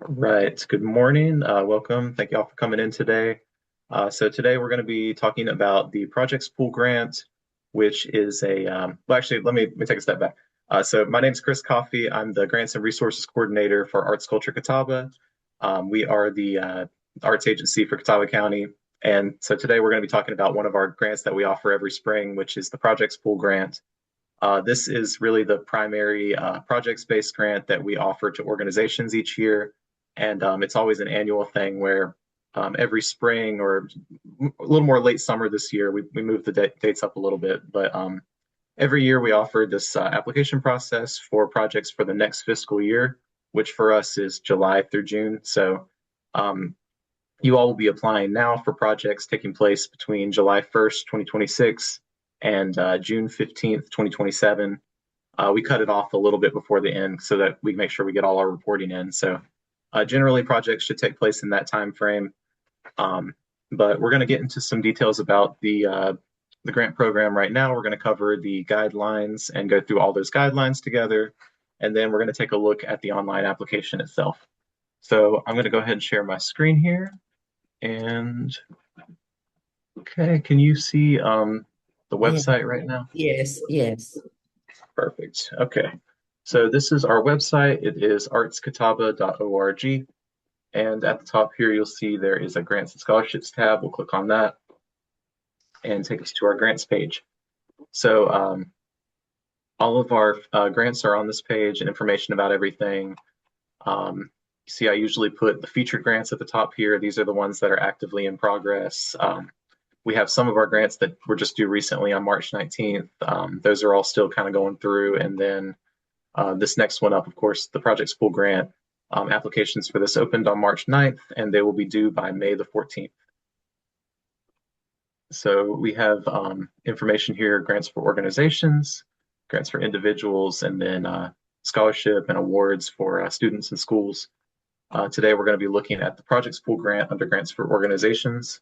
Right. Good morning. Welcome. Thank you all for coming in today. So today we're going to be talking about the Projects Pool Grant, which is well, actually, let me take a step back. So my name is Chris Coffey. I'm the Grants and Resources Coordinator for Arts Culture Catawba. We are the arts agency for Catawba County. And so today we're going to be talking about one of our grants that we offer every spring, which is the Projects Pool Grant. This is really the primary projects-based grant that we offer to organizations each year. And it's always an annual thing where every spring or a little more late summer this year, we moved the dates up a little bit. But every year we offer this application process for projects for the next fiscal year, which for us is July through June. So um, you all will be applying now for projects taking place between July 1st, 2026 and June 15th, 2027. We cut it off a little bit before the end so that we make sure we get all our reporting in. So generally projects should take place in that time frame. But we're going to get into some details about the grant program right now. We're going to cover the guidelines and go through all those guidelines together. And then we're going to take a look at the online application itself. So I'm going to go ahead and share my screen here. And okay, can you see the Yeah. website right now? Yes, yes. Perfect. Okay. So this is our website. It is artscatawba.org. And at the top here, you'll see there is a grants and scholarships tab. We'll click on that and take us to our grants page. So all of our grants are on this page and information about everything. You see, I usually put the featured grants at the top here. These are the ones that are actively in progress. We have some of our grants that were just due recently on March 19th. Those are all still kind of going through. And then this next one up, of course, the Projects Pool Grant. Applications for this opened on March 9th, and they will be due by May the 14th. So we have information here, grants for organizations, grants for individuals, and then scholarship and awards for students and schools. Today, we're going to be looking at the Projects Pool Grant under grants for organizations.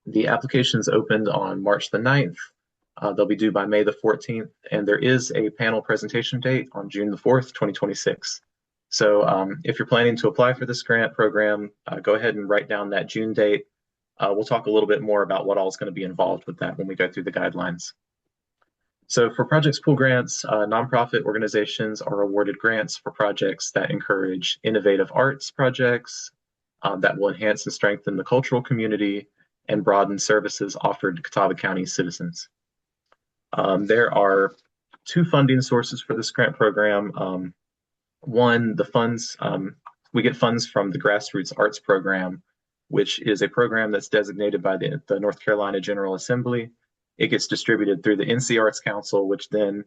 The applications opened on March the 9th. They'll be due by May the 14th, and there is a panel presentation date on June the 4th, 2026. So if you're planning to apply for this grant program, go ahead and write down that June date. We'll talk a little bit more about what all is going to be involved with that when we go through the guidelines. So for Projects Pool Grants, nonprofit organizations are awarded grants for projects that encourage innovative arts projects that will enhance and strengthen the cultural community and broaden services offered to Catawba County citizens. There are two funding sources for this grant program. One, the funds, we get funds from the Grassroots Arts Program, which is a program that's designated by the North Carolina General Assembly. It gets distributed through the NC Arts Council, which then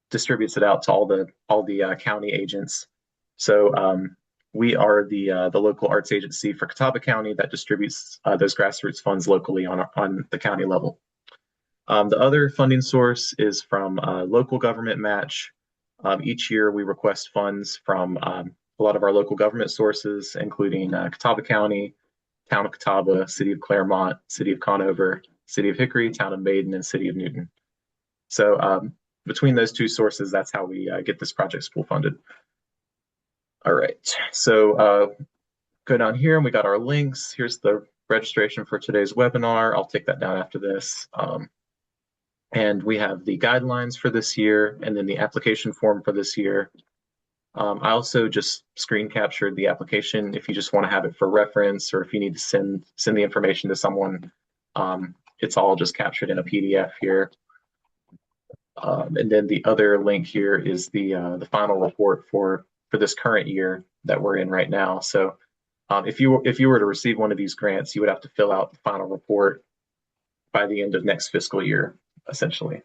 distributes it out to all the county agents. So we are the local arts agency for Catawba County that distributes those grassroots funds locally on the county level. The other funding source is from local government match. Each year we request funds from a lot of our local government sources, including Catawba County, Town of Catawba, City of Claremont, City of Conover, City of Hickory, Town of Maiden, and City of Newton. So between those two sources, that's how we get this Projects Pool funded. All right, so go down here and we got our links. Here's the registration for today's webinar. I'll take that down after this. And we have the guidelines for this year and then the application form for this year. I also just screen captured the application if you just want to have it for reference or if you need to send the information to someone. It's all just captured in a PDF here. And then the other link here is the final report for this current year that we're in right now. So if you were to receive one of these grants, you would have to fill out the final report by the end of next fiscal year, essentially.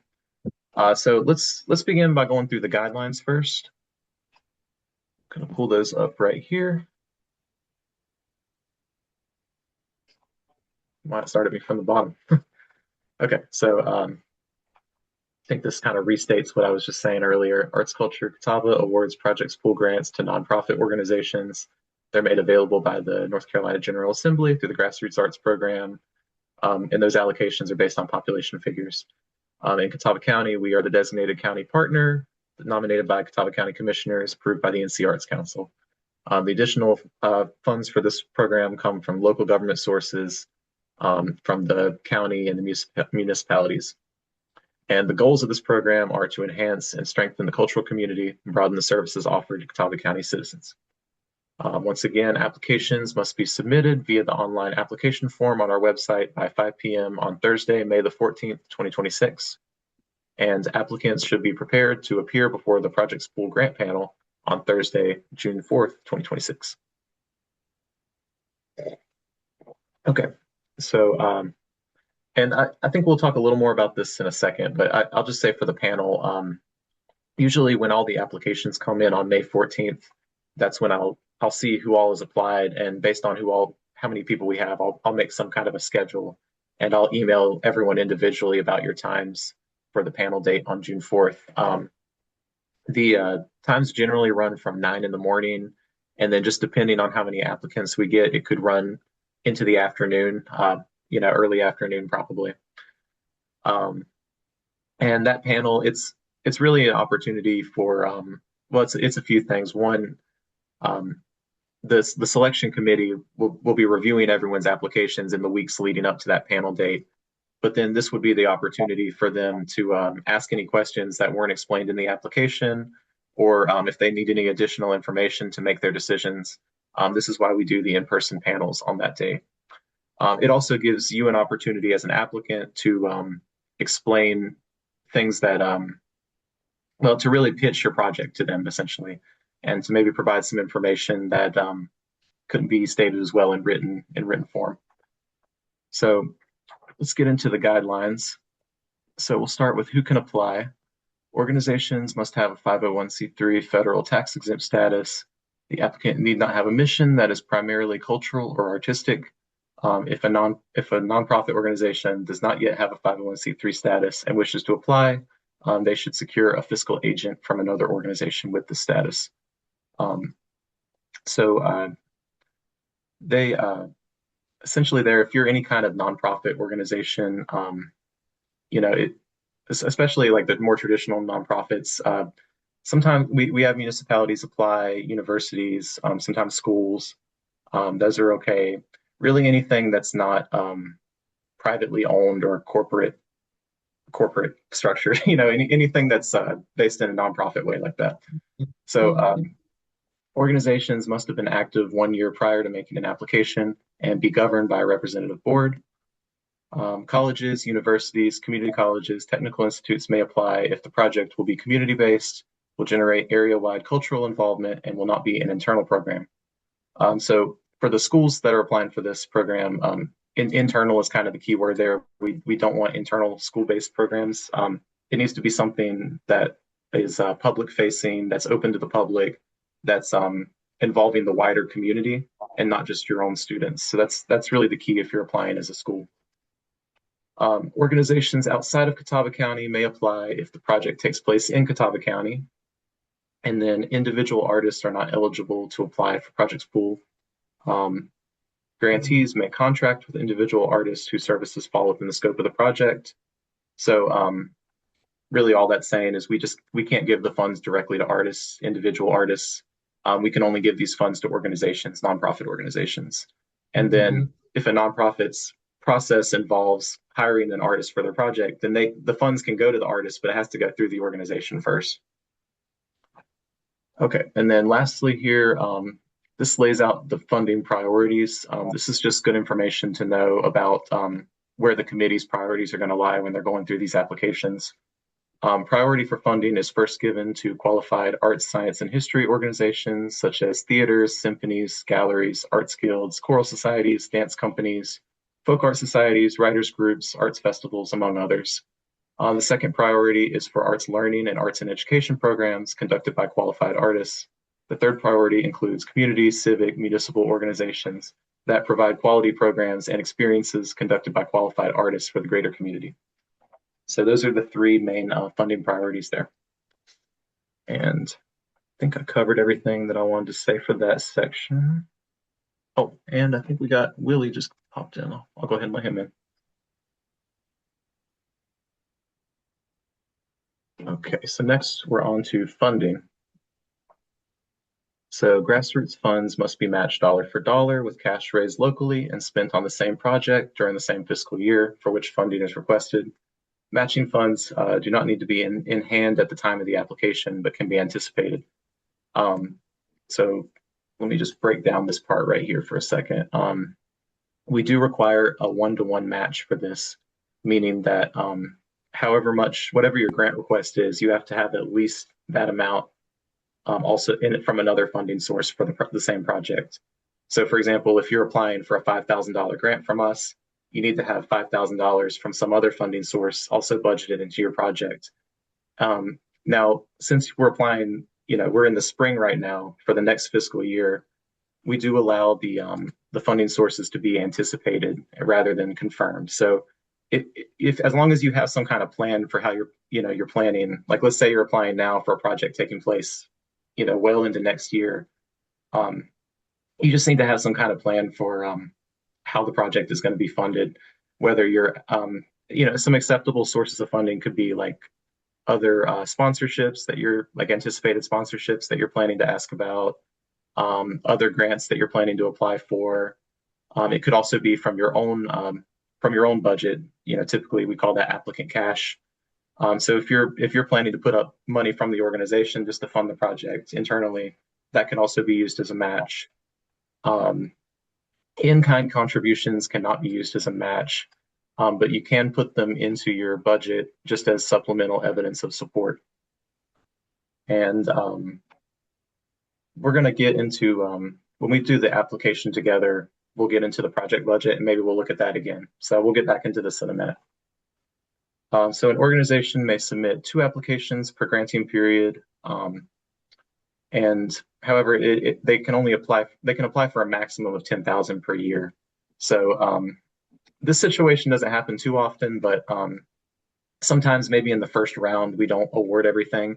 So let's begin by going through the guidelines first. I'm going to pull those up right here. Might start me from the bottom. Okay, so I think this kind of restates what I was just saying earlier. Arts Culture Catawba awards Projects Pool grants to nonprofit organizations. They're made available by the North Carolina General Assembly through the Grassroots Arts Program. And those allocations are based on population figures. In Catawba County, we are the designated county partner, nominated by Catawba County Commissioners, approved by the NC Arts Council. The additional funds for this program come from local government sources, from the county and the municipalities. And the goals of this program are to enhance and strengthen the cultural community and broaden the services offered to Catawba County citizens. Once again, applications must be submitted via the online application form on our website by 5 p.m. on Thursday, May the 14th, 2026. And applicants should be prepared to appear before the Project Spool grant panel on Thursday, June 4th, 2026. Okay, so and I think we'll talk a little more about this in a second, but I'll just say for the panel, usually when all the applications come in on May 14th, that's when I'll see who all has applied, and based on how many people we have, I'll make some kind of a schedule, and I'll email everyone individually about your times for the panel date on June 4th. The times generally run from 9 in the morning, and then just depending on how many applicants we get, it could run into the afternoon, early afternoon probably. And that panel, it's really an opportunity for well, it's a few things. One, the selection committee will be reviewing everyone's applications in the weeks leading up to that panel date. But then this would be the opportunity for them to ask any questions that weren't explained in the application, or if they need any additional information to make their decisions. This is why we do the in-person panels on that day. It also gives you an opportunity as an applicant to explain things that, well, to really pitch your project to them essentially, and to maybe provide some information that couldn't be stated as well in written form. So let's get into the guidelines. So we'll start with who can apply. Organizations must have a 501c3 federal tax exempt status. The applicant need not have a mission that is primarily cultural or artistic. If a nonprofit organization does not yet have a 501c3 status and wishes to apply, they should secure a fiscal agent from another organization with the status. They essentially there, if you're any kind of nonprofit organization, especially like the more traditional nonprofits, sometimes we have municipalities apply, universities, sometimes schools. Those are okay. Really anything that's not privately owned or corporate structure, anything that's based in a nonprofit way like that. So organizations must have been active 1 year prior to making an application and be governed by a representative board. Colleges, universities, community colleges, technical institutes may apply if the project will be community-based, will generate area-wide cultural involvement, and will not be an internal program. So for the schools that are applying for this program, internal is kind of the key word there. We don't want internal school-based programs. It needs to be something that is public-facing, that's open to the public, that's involving the wider community and not just your own students. So that's really the key if you're applying as a school. Organizations outside of Catawba County may apply if the project takes place in Catawba County. And then individual artists are not eligible to apply for Project Spool. Grantees may contract with individual artists whose services fall within the scope of the project. So really all that's saying is we can't give the funds directly to artists, individual artists. We can only give these funds to organizations, nonprofit organizations. And then if a nonprofit's process involves hiring an artist for their project, then the funds can go to the artist, but it has to go through the organization first. Okay, and then lastly here, this lays out the funding priorities. This is just good information to know about where the committee's priorities are going to lie when they're going through these applications. Priority for funding is first given to qualified arts, science, and history organizations such as theaters, symphonies, galleries, arts guilds, choral societies, dance companies, folk art societies, writers groups, arts festivals, among others. The second priority is for arts learning and arts and education programs conducted by qualified artists. The third priority includes community, civic, municipal organizations that provide quality programs and experiences conducted by qualified artists for the greater community. So those are the three main funding priorities there. And I think I covered everything that I wanted to say for that section. Oh, and I think we got Willie just popped in. I'll go ahead and let him in. Okay, so next we're on to funding. So grassroots funds must be matched dollar for dollar with cash raised locally and spent on the same project during the same fiscal year for which funding is requested. Matching funds do not need to be in hand at the time of the application, but can be anticipated. Um, so let me just break down this part right here for a second. We do require a one-to-one match for this, meaning that however much, whatever your grant request is, you have to have at least that amount also in it from another funding source for the same project. So for example, if you're applying for a $5,000 grant from us, you need to have $5,000 from some other funding source also budgeted into your project. Now, since we're applying, we're in the spring right now for the next fiscal year, we do allow the funding sources to be anticipated rather than confirmed. So if as long as you have some kind of plan for how you're planning, like let's say you're applying now for a project taking place, well into next year, um, you just need to have some kind of plan for how the project is going to be funded, whether some acceptable sources of funding could be like other sponsorships that you're like anticipated sponsorships that you're planning to ask about, other grants that you're planning to apply for. It could also be from your own budget. Typically we call that applicant cash. So if you're planning to put up money from the organization just to fund the project internally, that can also be used as a match. Um, In-kind contributions cannot be used as a match, but you can put them into your budget just as supplemental evidence of support. And we're going to get into, when we do the application together, we'll get into the project budget and maybe we'll look at that again. So we'll get back into this in a minute. So an organization may submit 2 applications per granting period. And however, they can apply for a maximum of 10,000 per year. So this situation doesn't happen too often, but sometimes maybe in the first round, we don't award everything,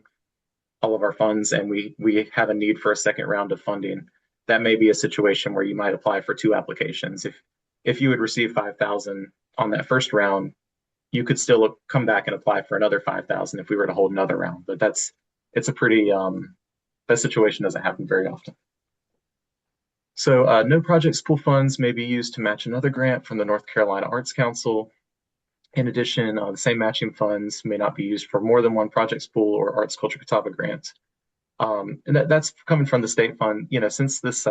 all of our funds, and we have a need for a second round of funding. That may be a situation where you might apply for 2 applications. If you would receive 5,000 on that first round, you could still come back and apply for another 5,000 if we were to hold another round. But it's a pretty that situation doesn't happen very often. So no project pool funds may be used to match another grant from the North Carolina Arts Council. In addition, the same matching funds may not be used for more than one project pool or Arts Culture Catawba grant. And that's coming from the state fund. Since this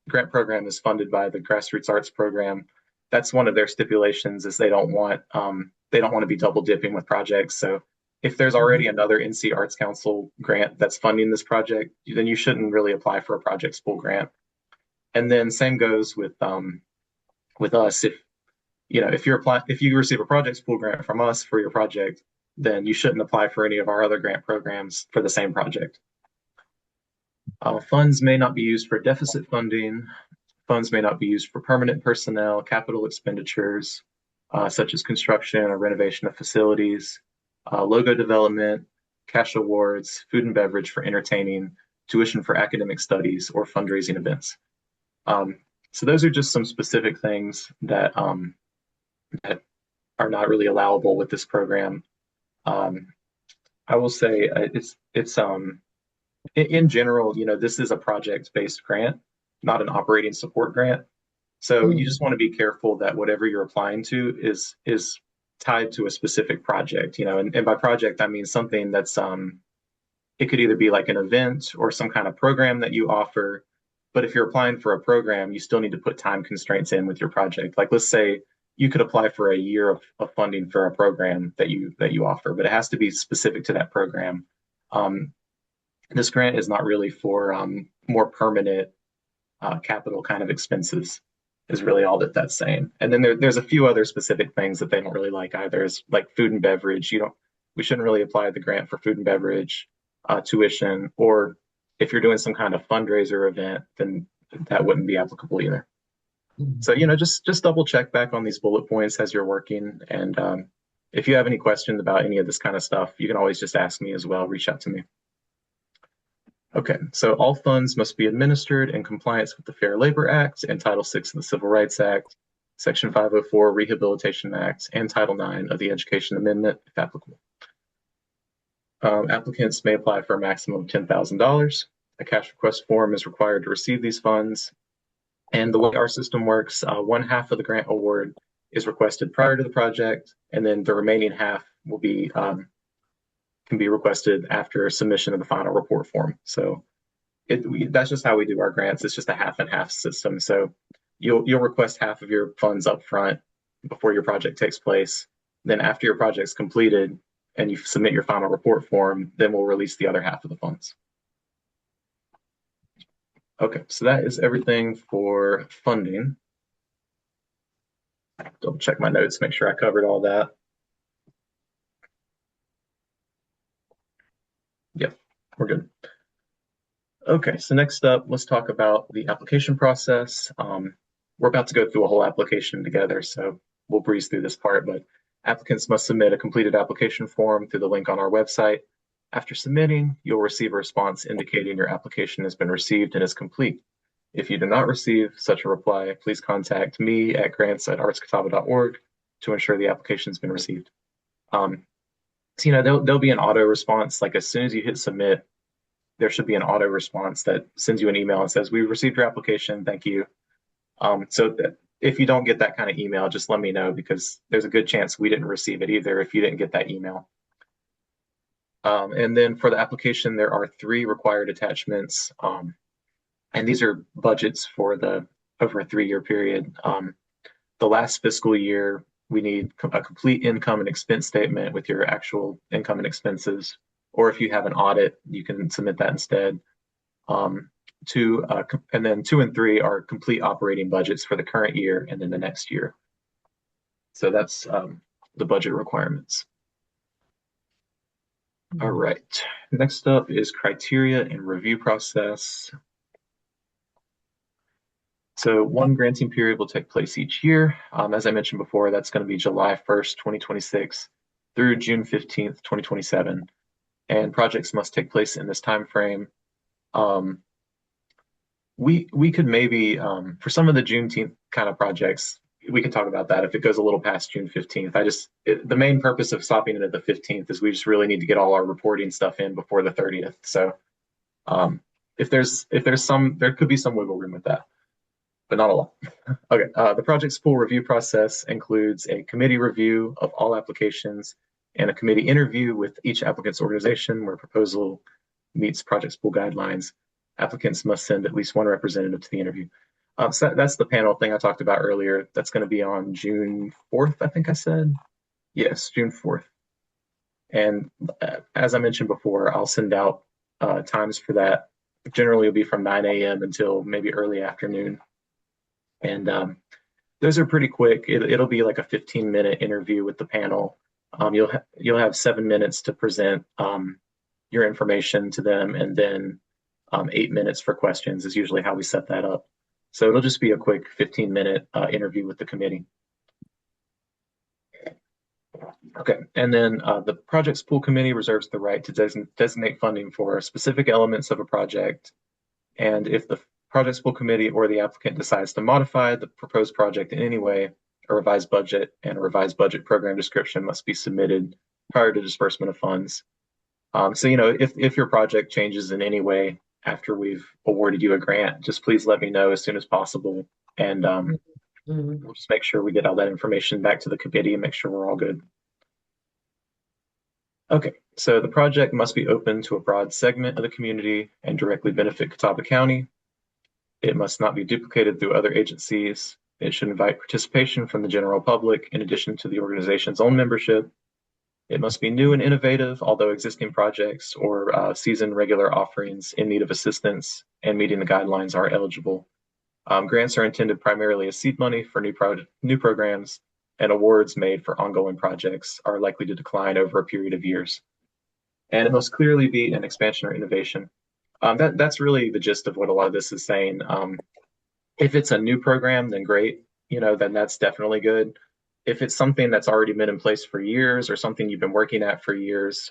grant program is funded by the Grassroots Arts Program, that's one of their stipulations is they don't want to be double dipping with projects. So if there's already another NC Arts Council grant that's funding this project, then you shouldn't really apply for a project pool grant. And then same goes with us. If you receive a project pool grant from us for your project, then you shouldn't apply for any of our other grant programs for the same project. Funds may not be used for deficit funding. Funds may not be used for permanent personnel, capital expenditures, such as construction or renovation of facilities, logo development, cash awards, food and beverage for entertaining, tuition for academic studies, or fundraising events. So those are just some specific things that are not really allowable with this program. I will say it's in general, this is a project-based grant, not an operating support grant. So you just want to be careful that whatever you're applying to is tied to a specific project, and by project, I mean something that's, it could either be like an event or some kind of program that you offer. But if you're applying for a program, you still need to put time constraints in with your project. Like let's say you could apply for a year of funding for a program that you offer, but it has to be specific to that program. This grant is not really for more permanent capital kind of expenses, is really all that's saying. And then there's a few other specific things that they don't really like either, is like food and beverage. We shouldn't really apply the grant for food and beverage, tuition, or if you're doing some kind of fundraiser event, then that wouldn't be applicable either. So, just double check back on these bullet points as you're working. And if you have any questions about any of this kind of stuff, you can always just ask me as well, reach out to me. Okay, so all funds must be administered in compliance with the Fair Labor Act and Title VI of the Civil Rights Act, Section 504 Rehabilitation Act, and Title IX of the Education Amendment, if applicable. Applicants may apply for a maximum of $10,000. A cash request form is required to receive these funds. And the way our system works, one half of the grant award is requested prior to the project, and then the remaining half will be can be requested after submission of the final report form. So that's just how we do our grants. It's just a half and half system. So you'll request half of your funds up front before your project takes place. Then after your project's completed and you submit your final report form, then we'll release the other half of the funds. Okay, so that is everything for funding. Double check my notes, make sure I covered all that. Yep, we're good. Okay, so next up, let's talk about the application process. We're about to go through a whole application together, so we'll breeze through this part, but applicants must submit a completed application form through the link on our website. After submitting, you'll receive a response indicating your application has been received and is complete. If you do not receive such a reply, please contact me at grants@artscatawba.org to ensure the application has been received. So, there'll be an auto response, like as soon as you hit submit, there should be an auto response that sends you an email and says, we received your application, thank you. So if you don't get that kind of email, just let me know, because there's a good chance we didn't receive it either if you didn't get that email. And then for the application, there are 3 required attachments. And these are budgets for over a 3-year period. The last fiscal year, we need a complete income and expense statement with your actual income and expenses. Or if you have an audit, you can submit that instead. And then 2 and 3 are complete operating budgets for the current year and then the next year. So that's the budget requirements. All right, next up is criteria and review process. So one granting period will take place each year. As I mentioned before, that's going to be July 1st, 2026 through June 15th, 2027. And projects must take place in this time frame. We could maybe, for some of the Juneteenth kind of projects, we could talk about that if it goes a little past June 15th. The main purpose of stopping it at the 15th is we just really need to get all our reporting stuff in before the 30th. So if there could be some wiggle room with that, but not a lot. Okay, the project's pool review process includes a committee review of all applications and a committee interview with each applicant's organization where proposal meets project's pool guidelines. Applicants must send at least one representative to the interview. So that's the panel thing I talked about earlier. That's going to be on June 4th, I think I said. Yes, June 4th. And as I mentioned before, I'll send out times for that. Generally, it'll be from 9 a.m. until maybe early afternoon. And those are pretty quick. It'll be like a 15-minute interview with the panel. You'll have 7 minutes to present your information to them, and then 8 minutes for questions is usually how we set that up. So it'll just be a quick 15-minute interview with the committee. Okay, and then the project's pool committee reserves the right to designate funding for specific elements of a project. And if the project's pool committee or the applicant decides to modify the proposed project in any way, a revised budget and a revised budget program description must be submitted prior to disbursement of funds. So, if your project changes in any way after we've awarded you a grant, just please let me know as soon as possible. And we'll just make sure we get all that information back to the committee and make sure we're all good. Okay, so the project must be open to a broad segment of the community and directly benefit Catawba County. It must not be duplicated through other agencies. It should invite participation from the general public in addition to the organization's own membership. It must be new and innovative, although existing projects or seasoned regular offerings in need of assistance and meeting the guidelines are eligible. Grants are intended primarily as seed money for new programs, and awards made for ongoing projects are likely to decline over a period of years. And it must clearly be an expansion or innovation. That's really the gist of what a lot of this is saying. If it's a new program, then great, then that's definitely good. If it's something that's already been in place for years or something you've been working at for years,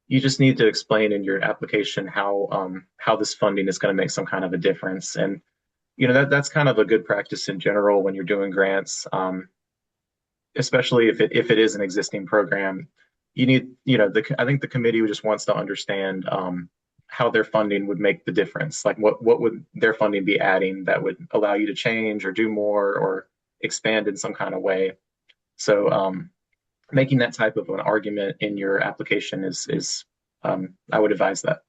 you just need to explain in your application how this funding is going to make some kind of a difference. And that's kind of a good practice in general when you're doing grants, especially if it is an existing program. You need, I think the committee just wants to understand how their funding would make the difference. Like what would their funding be adding that would allow you to change or do more or expand in some kind of way. So making that type of an argument in your application is I would advise that.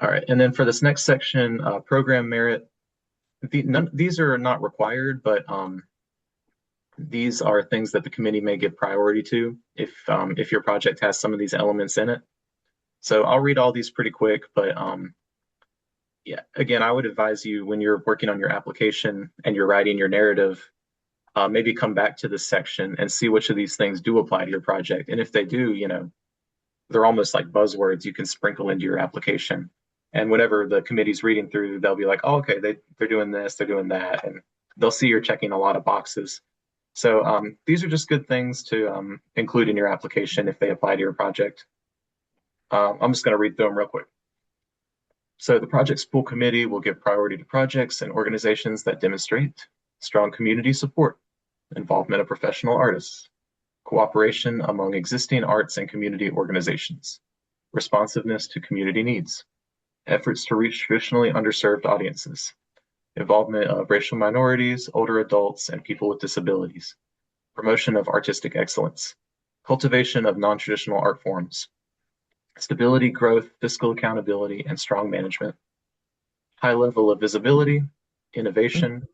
All right, and then for this next section, program merit. These are not required, but these are things that the committee may give priority to if your project has some of these elements in it. So I'll read all these pretty quick, but yeah, again, I would advise you when you're working on your application and you're writing your narrative, maybe come back to this section and see which of these things do apply to your project. And if they do, they're almost like buzzwords you can sprinkle into your application. And whenever the committee's reading through, they'll be like, oh, okay, they're doing this, they're doing that. And they'll see you're checking a lot of boxes. So these are just good things to include in your application if they apply to your project. I'm just going to read through them real quick. So the project's pool committee will give priority to projects and organizations that demonstrate strong community support, involvement of professional artists, cooperation among existing arts and community organizations, responsiveness to community needs, efforts to reach traditionally underserved audiences, involvement of racial minorities, older adults, and people with disabilities, promotion of artistic excellence, cultivation of non-traditional art forms, stability, growth, fiscal accountability, and strong management, high level of visibility, innovation,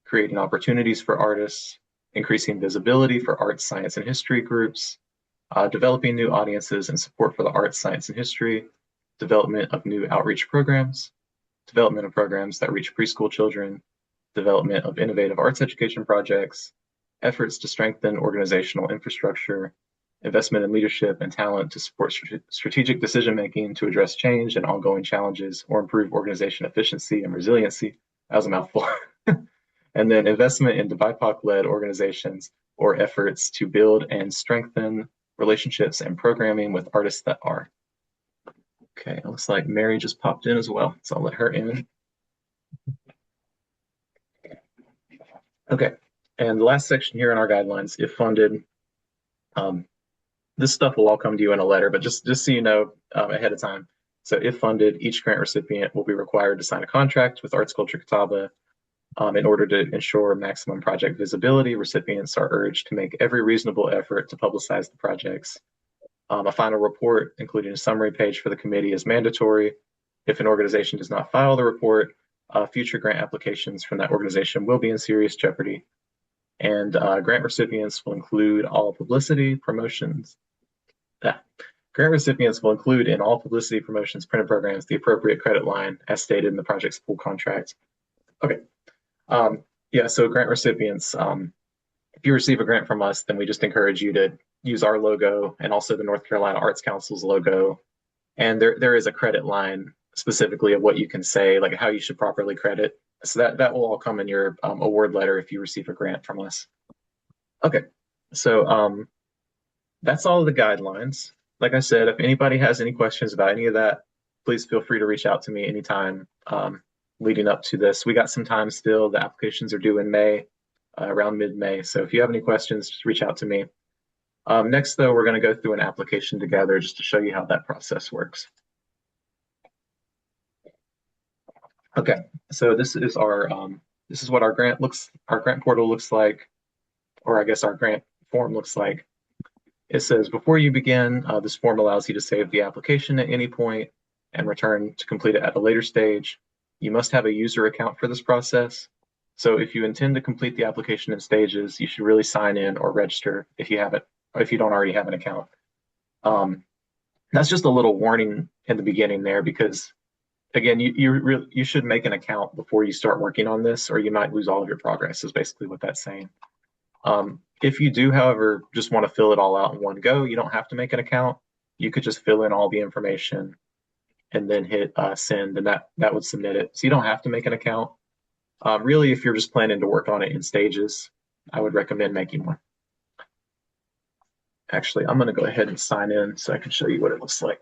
creating opportunities for artists, increasing visibility for arts, science, and history groups, developing new audiences and support for the arts, science, and history, development of new outreach programs, development of programs that reach preschool children, development of innovative arts education projects, efforts to strengthen organizational infrastructure, investment in leadership and talent to support strategic decision-making to address change and ongoing challenges or improve organization efficiency and resiliency. That was a mouthful. And then investment into BIPOC-led organizations or efforts to build and strengthen relationships and programming with artists that are. Okay, it looks like Mary just popped in as well, so I'll let her in. Okay, and the last section here in our guidelines, if funded, this stuff will all come to you in a letter, but just so you know ahead of time. So if funded, each grant recipient will be required to sign a contract with Arts Culture Catawba. In order to ensure maximum project visibility, recipients are urged to make every reasonable effort to publicize the projects. A final report, including a summary page for the committee, is mandatory. If an organization does not file the report, future grant applications from that organization will be in serious jeopardy. And grant recipients will include all publicity, promotions. Grant recipients will include in all publicity, promotions, printed programs the appropriate credit line as stated in the project's pool contract. Okay. Yeah, so grant recipients, if you receive a grant from us, then we just encourage you to use our logo and also the North Carolina Arts Council's logo. And there is a credit line specifically of what you can say, like how you should properly credit. So that will all come in your award letter if you receive a grant from us. Okay, so that's all of the guidelines. Like I said, if anybody has any questions about any of that, please feel free to reach out to me anytime leading up to this. We got some time still. The applications are due in May, around mid-May. So if you have any questions, just reach out to me. Next, though, we're going to go through an application together just to show you how that process works. Okay, so this is what our grant portal looks like, or I guess our grant form looks like. It says, before you begin, this form allows you to save the application at any point and return to complete it at a later stage. You must have a user account for this process. So if you intend to complete the application in stages, you should really sign in or register if you haven't, or if you don't already have an account. That's just a little warning in the beginning there, because again, you should make an account before you start working on this, or you might lose all of your progress, is basically what that's saying. If you do, however, just want to fill it all out in one go, you don't have to make an account. You could just fill in all the information and then hit send, and that would submit it. So you don't have to make an account. Really, if you're just planning to work on it in stages, I would recommend making one. Actually, I'm going to go ahead and sign in so I can show you what it looks like.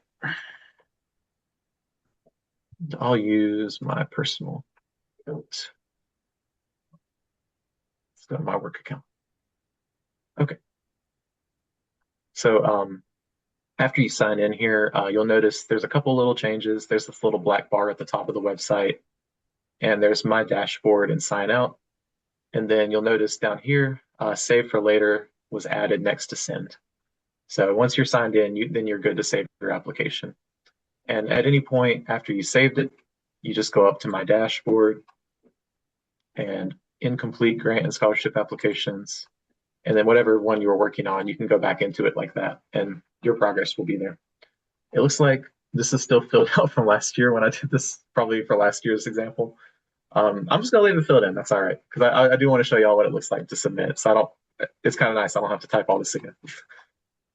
I'll use my personal note. Let's go to my work account. Okay. So After you sign in here, you'll notice there's a couple little changes. There's this little black bar at the top of the website, and there's My Dashboard and Sign Out. And then you'll notice down here, Save for Later was added next to Send. So once you're signed in, then you're good to save your application. And at any point after you saved it, you just go up to My Dashboard and Incomplete Grant and Scholarship Applications. And then whatever one you were working on, you can go back into it like that, and your progress will be there. It looks like this is still filled out from last year when I did this, probably for last year's example. I'm just gonna leave it filled in. That's all right, because I do want to show y'all what it looks like to submit. So I don't. It's kind of nice. I don't have to type all this again.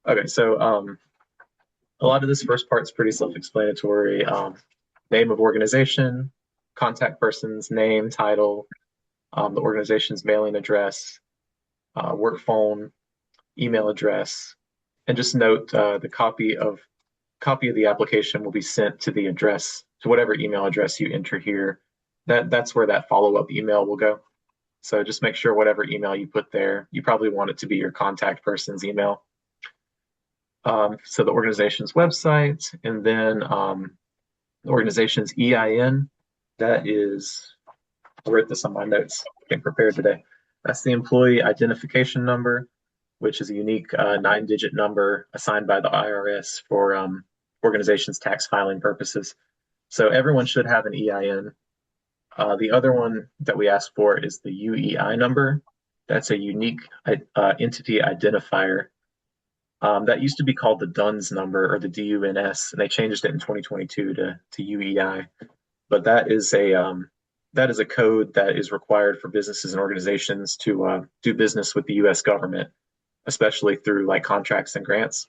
Okay, so a lot of this first part is pretty self-explanatory. Name of organization, contact person's name, title, the organization's mailing address, work phone, email address, and just note the copy of the application will be sent to the address, to whatever email address you enter here. That's where that follow-up email will go. So just make sure whatever email you put there, you probably want it to be your contact person's email. So the organization's website, and then the organization's EIN. That is, I wrote this on my notes, getting prepared today. That's the employee identification number, which is a unique 9-digit number assigned by the IRS for organizations' tax filing purposes. So everyone should have an EIN. The other one that we ask for is the UEI number. That's a unique entity identifier. That used to be called the DUNS number, or the DUNS, and they changed it in 2022 to UEI. But that is a code that is required for businesses and organizations to do business with the U.S. government, especially through like contracts and grants.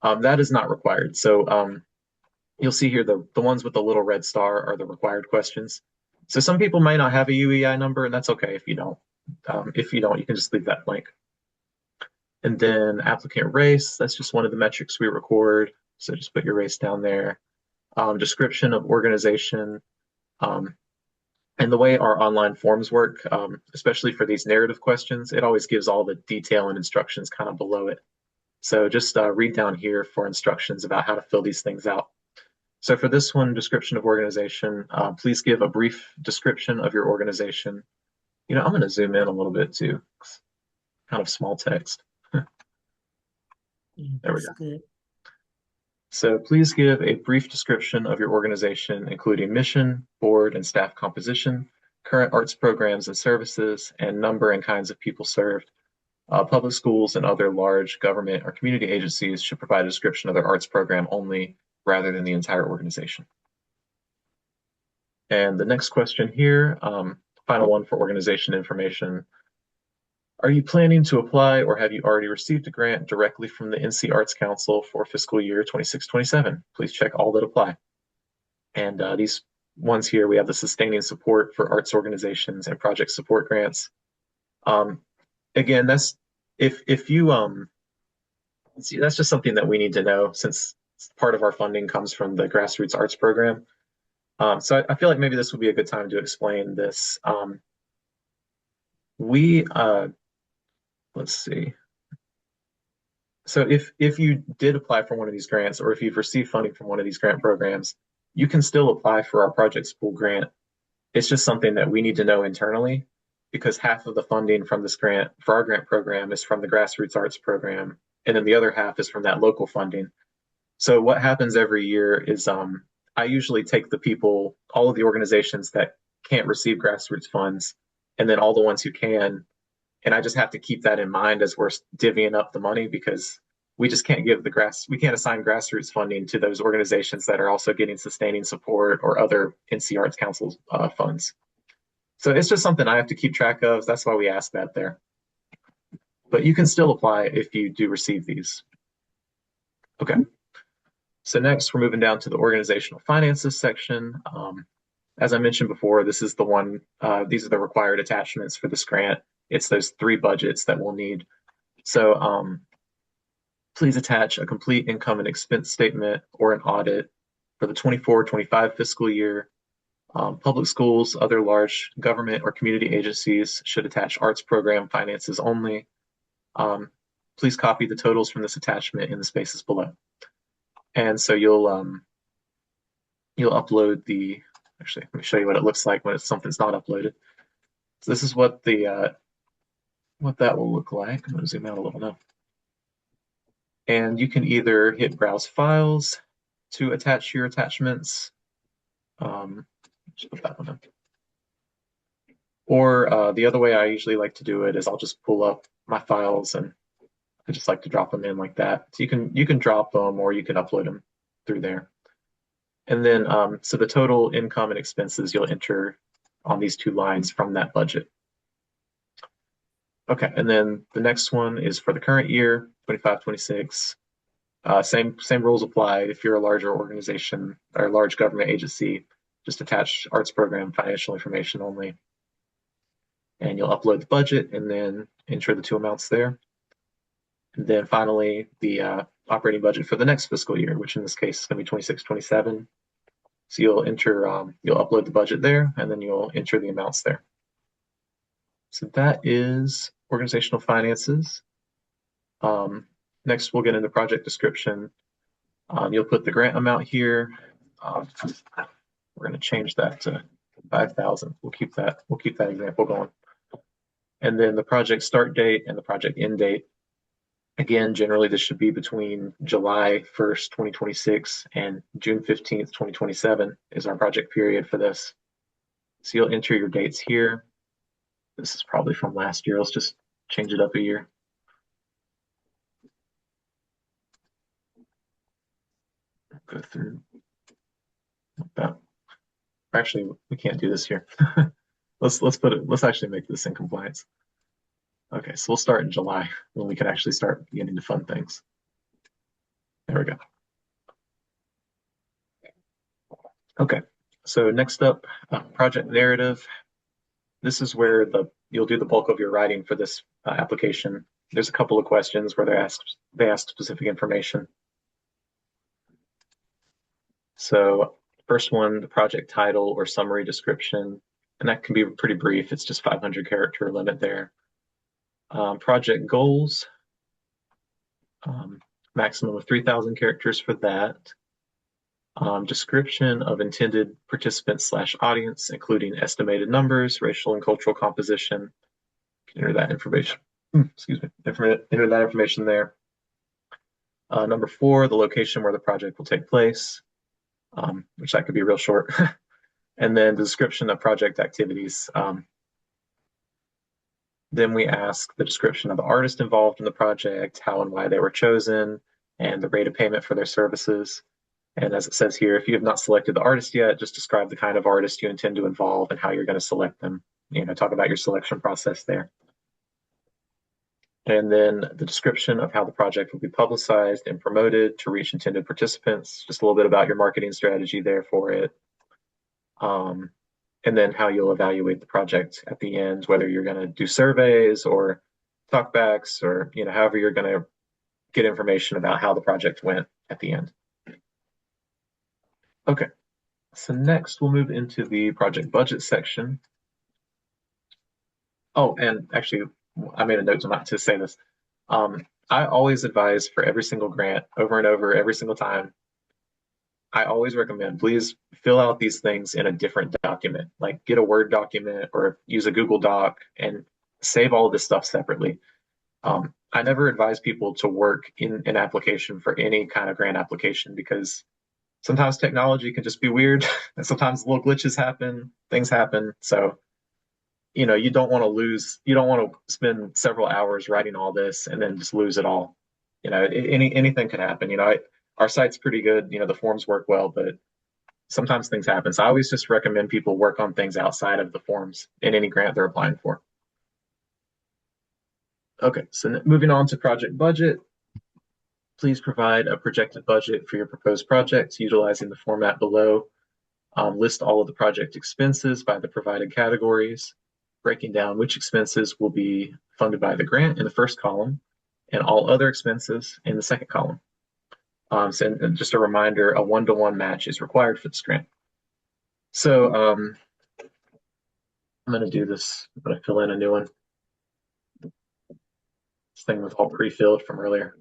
That is not required. So you'll see here the ones with the little red star are the required questions. So some people might not have a UEI number, and that's okay if you don't. If you don't, you can just leave that blank. And then applicant race, that's just one of the metrics we record. So just put your race down there. Description of organization. And the way our online forms work, especially for these narrative questions, it always gives all the detail and instructions kind of below it. So just read down here for instructions about how to fill these things out. So for this one, description of organization, please give a brief description of your organization. I'm going to zoom in a little bit too. Kind of small text. There we go. Good. So please give a brief description of your organization, including mission, board, and staff composition, current arts programs and services, and number and kinds of people served. Public schools and other large government or community agencies should provide a description of their arts program only, rather than the entire organization. And the next question here, final one for organization information. Are you planning to apply, or have you already received a grant directly from the NC Arts Council for fiscal year 26-27? Please check all that apply. And these ones here, we have the sustaining support for arts organizations and project support grants. Again, that's if you see, that's just something that we need to know, since part of our funding comes from the grassroots arts program. So I feel like maybe this would be a good time to explain this. Let's see. So if you did apply for one of these grants, or if you've received funding from one of these grant programs, you can still apply for our project school grant. It's just something that we need to know internally, because half of the funding from this grant, for our grant program, is from the grassroots arts program, and then the other half is from that local funding. So what happens every year is I usually take all of the organizations that can't receive grassroots funds, and then all the ones who can, and I just have to keep that in mind as we're divvying up the money, because we just can't we can't assign grassroots funding to those organizations that are also getting sustaining support or other NC Arts Council funds. So it's just something I have to keep track of. That's why we ask that there. But you can still apply if you do receive these. Okay. So next, we're moving down to the organizational finances section. As I mentioned before, this is the one, these are the required attachments for this grant. It's those 3 budgets that we'll need. So please attach a complete income and expense statement or an audit for the 24-25 fiscal year. Public schools, other large government or community agencies should attach arts program finances only. Please copy the totals from this attachment in the spaces below. And so you'll upload the, actually, let me show you what it looks like when something's not uploaded. So this is what that will look like. I'm going to zoom out a little now. And you can either hit browse files to attach your attachments. Just put that one in. Or the other way I usually like to do it is I'll just pull up my files and I just like to drop them in like that. So you can drop them or you can upload them through there. And then so the total income and expenses you'll enter on these two lines from that budget. Okay, and then the next one is for the current year, 25, 26. Same rules apply if you're a larger organization or a large government agency. Just attach arts program financial information only. And you'll upload the budget and then enter the two amounts there. And then finally, the operating budget for the next fiscal year, which in this case is going to be 26, 27. So you'll upload the budget there, and then you'll enter the amounts there. So that is organizational finances. Next, we'll get into project description. You'll put the grant amount here. We're going to change that to 5,000. We'll keep that example going. And then the project start date and the project end date. Again, generally this should be between July 1st, 2026 and June 15th, 2027 is our project period for this. So you'll enter your dates here. This is probably from last year. Let's just change it up a year. Go through that. Actually, we can't do this here. Let's actually make this in compliance. Okay, so we'll start in July when we can actually start beginning to fund things. There we go. Okay, so next up, project narrative. This is where you'll do the bulk of your writing for this application. There's a couple of questions where they ask specific information. So first one, the project title or summary description, and that can be pretty brief. It's just 500 character limit there. Project goals, maximum of 3,000 characters for that. Description of intended participants / audience, including estimated numbers, racial and cultural composition. You can enter that information. Excuse me. Enter that information there. Number 4, the location where the project will take place, which that could be real short. And then the description of project activities. Then we ask the description of the artist involved in the project, how and why they were chosen, and the rate of payment for their services. And as it says here, if you have not selected the artist yet, just describe the kind of artist you intend to involve and how you're going to select them. Talk about your selection process there. And then the description of how the project will be publicized and promoted to reach intended participants, just a little bit about your marketing strategy there for it. And then how you'll evaluate the project at the end, whether you're going to do surveys or talkbacks or however you're going to get information about how the project went at the end. Okay, so next we'll move into the project budget section. Oh, and actually, I made a note to say this. I always advise for every single grant, over and over, every single time, I always recommend, please fill out these things in a different document, like get a Word document or use a Google Doc and save all of this stuff separately. I never advise people to work in an application for any kind of grant application because sometimes technology can just be weird and sometimes little glitches happen, things happen. So, you don't want to spend several hours writing all this and then just lose it all. Anything could happen. Our site's pretty good. The forms work well, but sometimes things happen. So I always just recommend people work on things outside of the forms in any grant they're applying for. Okay, so moving on to project budget. Please provide a projected budget for your proposed projects utilizing the format below. List all of the project expenses by the provided categories, breaking down which expenses will be funded by the grant in the first column and all other expenses in the second column. And just a reminder, a 1-to-1 match is required for this grant. So I'm going to do this. I'm going to fill in a new one. This thing was all pre-filled from earlier.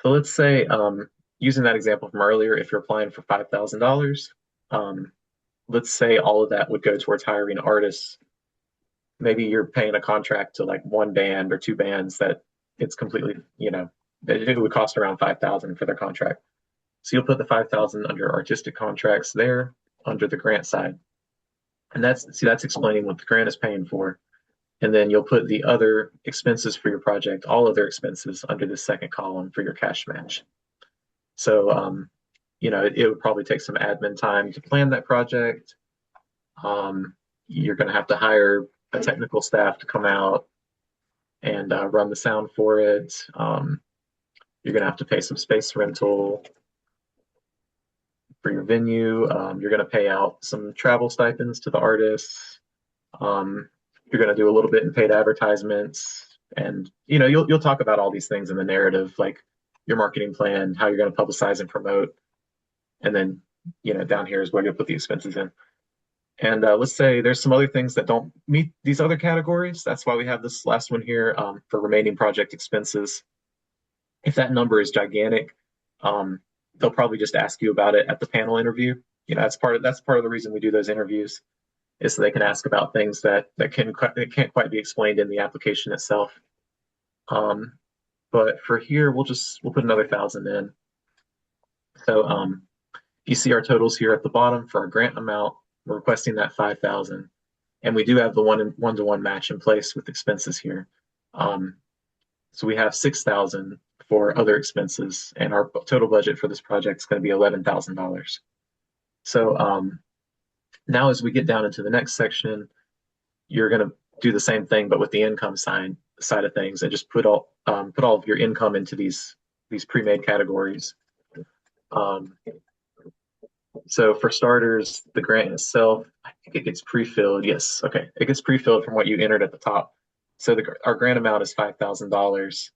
So let's say, using that example from earlier, if you're applying for $5,000, um, let's say all of that would go towards hiring artists. Maybe you're paying a contract to like one band or two bands that it's completely, that it would cost around 5,000 for their contract. So you'll put the 5,000 under artistic contracts there under the grant side. And that's explaining what the grant is paying for. And then you'll put the other expenses for your project, all other expenses under the second column for your cash match. So, it would probably take some admin time to plan that project. You're going to have to hire a technical staff to come out and run the sound for it. You're going to have to pay some space rental for your venue. You're going to pay out some travel stipends to the artists. You're going to do a little bit in paid advertisements, and you'll talk about all these things in the narrative, like your marketing plan, how you're going to publicize and promote, and then down here is where you'll put the expenses in. And let's say there's some other things that don't meet these other categories. That's why we have this last one here for remaining project expenses. If that number is gigantic, they'll probably just ask you about it at the panel interview. That's part of the reason we do those interviews, is so they can ask about things that can't quite be explained in the application itself. But for here, we'll put another 1,000 in. So you see our totals here at the bottom for our grant amount. We're requesting that 5,000, and we do have the one-to-one match in place with expenses here. So we have 6,000 for other expenses, and our total budget for this project is going to be $11,000. So now as we get down into the next section, you're going to do the same thing, but with the income side of things, and just put all of your income into these pre-made categories. So for starters, the grant itself, I think it gets pre-filled. Yes, okay, it gets pre-filled from what you entered at the top. So our grant amount is $5,000,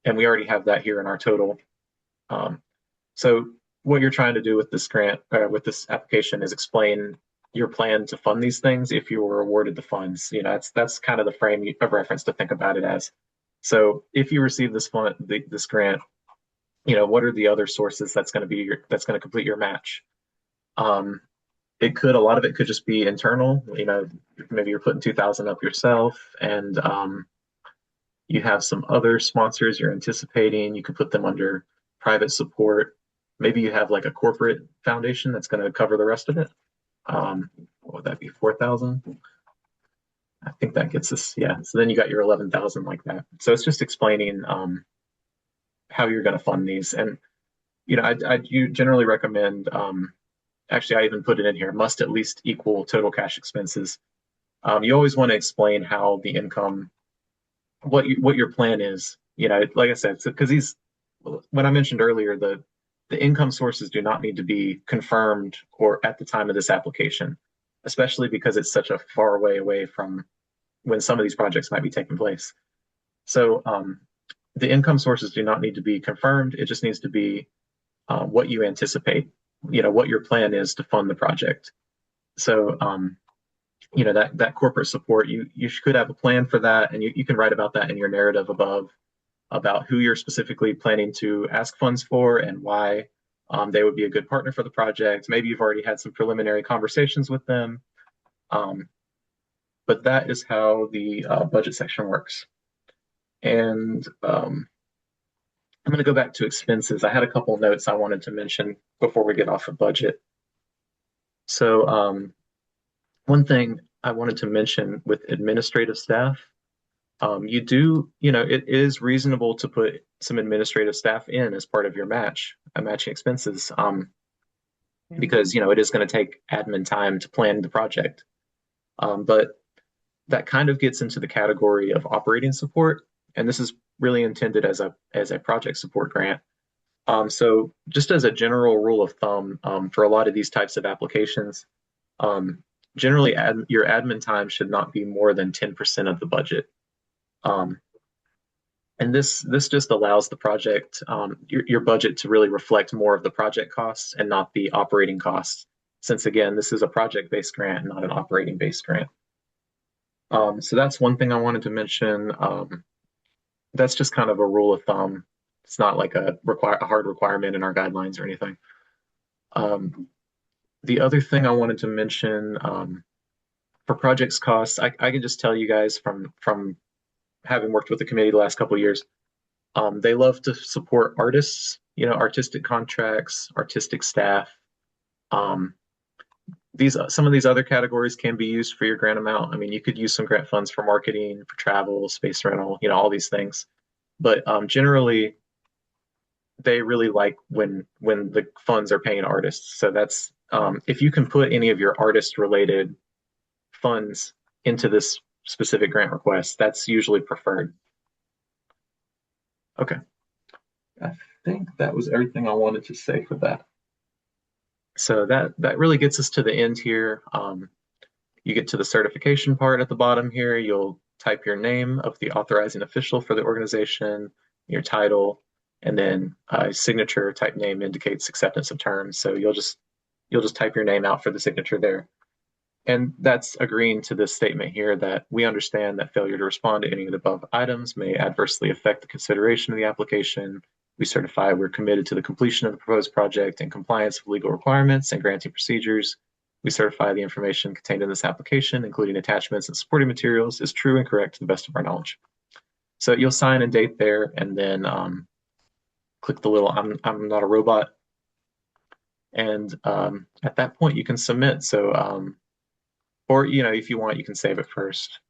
and we already have that here in our total. So what you're trying to do with this grant, with this application, is explain your plan to fund these things if you were awarded the funds. That's kind of the frame of reference to think about it as. So if you receive this grant, what are the other sources that's going to complete your match? A lot of it could just be internal. Maybe you're putting 2,000 up yourself, and you have some other sponsors you're anticipating. You can put them under private support. Maybe you have like a corporate foundation that's going to cover the rest of it. What would that be? 4,000? I think that gets us, yeah. So then you got your 11,000 like that. So it's just explaining how you're going to fund these. And I generally recommend. Actually, I even put it in here, must at least equal total cash expenses. You always want to explain how the income, what your plan is. Like I said, because when I mentioned earlier, the income sources do not need to be confirmed or at the time of this application, especially because it's such a far way away from when some of these projects might be taking place. So the income sources do not need to be confirmed. It just needs to be what you anticipate. What your plan is to fund the project. So that corporate support, you could have a plan for that, and you can write about that in your narrative above, about who you're specifically planning to ask funds for and why they would be a good partner for the project. Maybe you've already had some preliminary conversations with them, but that is how the budget section works. And I'm going to go back to expenses. I had a couple notes I wanted to mention before we get off of budget. So one thing I wanted to mention with administrative staff, it is reasonable to put some administrative staff in as part of your matching expenses, because it is going to take admin time to plan the project. But that kind of gets into the category of operating support, and this is really intended as a project support grant. So just as a general rule of thumb, for a lot of these types of applications, generally your admin time should not be more than 10% of the budget. And this just allows the project, your budget, to really reflect more of the project costs and not the operating costs, since again, this is a project-based grant, not an operating-based grant. So that's one thing I wanted to mention. That's just kind of a rule of thumb. It's not like a hard requirement in our guidelines or anything. Um, the other thing I wanted to mention for projects costs, I can just tell you guys from having worked with the committee the last couple of years, they love to support artists, artistic contracts, artistic staff. Um, these some of these other categories can be used for your grant amount. I mean, you could use some grant funds for marketing, for travel, space rental, all these things. But generally, they really like when the funds are paying artists. So that's if you can put any of your artist related funds into this specific grant request, that's usually preferred. Okay, I think that was everything I wanted to say for that. So that really gets us to the end here. You get to the certification part at the bottom here. You'll type your name of the authorizing official for the organization, your title, and then a signature type name indicates acceptance of terms. So you'll just type your name out for the signature there. And that's agreeing to this statement here that we understand that failure to respond to any of the above items may adversely affect the consideration of the application. We certify we're committed to the completion of the proposed project in compliance with legal requirements and granting procedures. We certify the information contained in this application, including attachments and supporting materials, is true and correct to the best of our knowledge. So you'll sign and date there, and then click the little I'm not a robot. And at that point, you can submit. So, or if you want, you can save it first.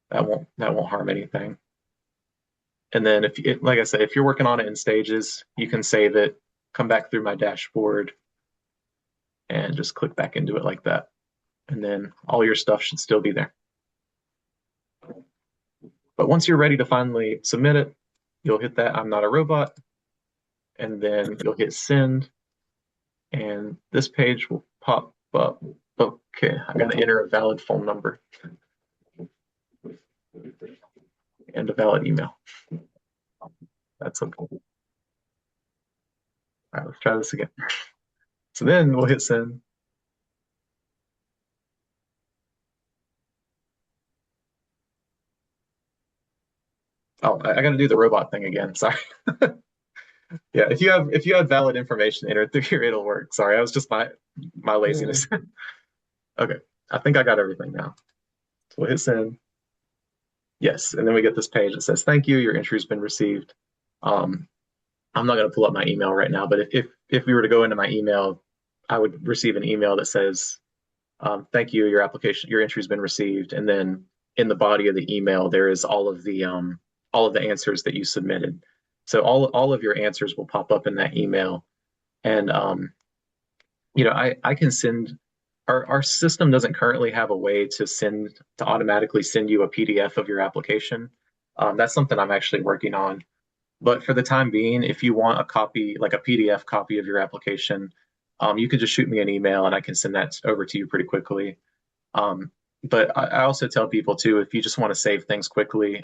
That won't harm anything. And then like I said, if you're working on it in stages, you can save it, come back through my dashboard, and just click back into it like that. And then all your stuff should still be there. But once you're ready to finally submit it, you'll hit that I'm not a robot, and then you'll hit send, and this page will pop up. Okay, I gotta enter a valid phone number and a valid email. That's okay. All right, let's try this again. So then we'll hit send. Oh, I got to do the robot thing again. Sorry. Yeah, if you have valid information entered through here, it'll work. Sorry, that was just my laziness. Okay, I think I got everything now. So we'll hit send. Yes, and then we get this page that says, "Thank you, your entry's been received." Um, I'm not going to pull up my email right now, but if we were to go into my email, I would receive an email that says, "Thank you, your entry's been received," and then in the body of the email there is all of the answers that you submitted. So all of your answers will pop up in that email, and I can send. Our system doesn't currently have a way to automatically send you a PDF of your application. That's something I'm actually working on. But for the time being, if you want a copy, like a PDF copy of your application, you can just shoot me an email and I can send that over to you pretty quickly. But I also tell people too, if you just want to save things quickly,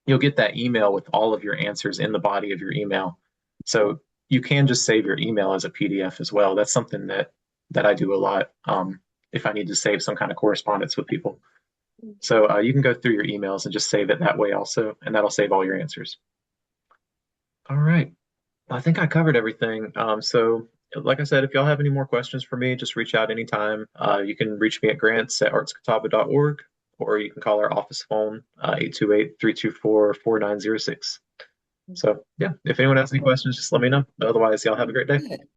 you'll get that email with all of your answers in the body of your email. So you can just save your email as a PDF as well. That's something that I do a lot if I need to save some kind of correspondence with people. So you can go through your emails and just save it that way also, and that'll save all your answers. All right. I think I covered everything. So like I said, if y'all have any more questions for me, just reach out anytime. You can reach me at grants@artscatawba.org, or you can call our office phone, 828-324-4906. So yeah, if anyone has any questions, just let me know. Otherwise, y'all have a great day.